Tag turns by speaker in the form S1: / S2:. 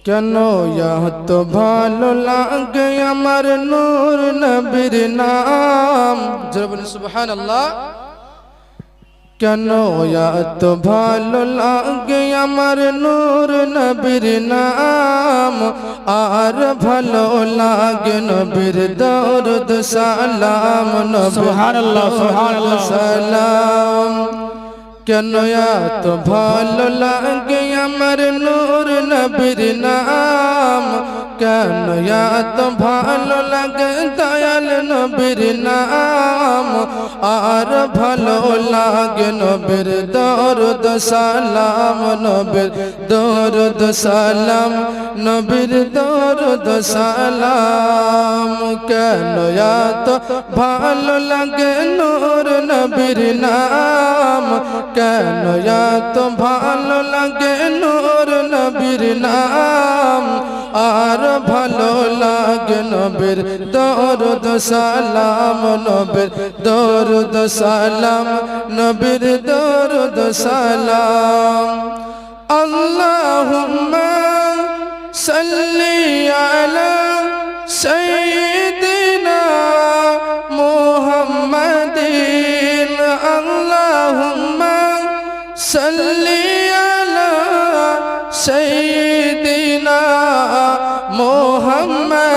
S1: কেন এত ভালো লাগে আমার নূর নবীর নাম, জোরে বলেন সুবহানাল্লাহ। কেন এত ভালো লাগে আমার নূর নবীর নাম, আর ভালো লাগে নবীর দরুদ সালাম,
S2: সুবহানাল্লাহ সুবহানাল্লাহ
S1: সালাম। কেন এত ভালো লাগে আমার নূর নবীর নাম, কেন এত ভালো লাগে দয়াল নবীর নাম, আর ভালো লাগে নবীর দরুদ সালাম, নবীর দরুদ সালাম, নবীর দরুদ সালাম। কেন এত ভালো লাগে নূর নবীর নাম, কেন এত ভালো লাগে নূর নবীর নাম, আর ভালো লাগে নবীর দরুদ সালাম, নবীর দরুদ সালাম, নবীর দরুদ সালাম। আল্লাহুম্মা সাল্লি আলা সাইয়্যিদিনা মুহাম্মাদিন, আল্লাহুম্মা সাল্লি আলা সাইয়্যিদিনা মুহাম্মাদিন।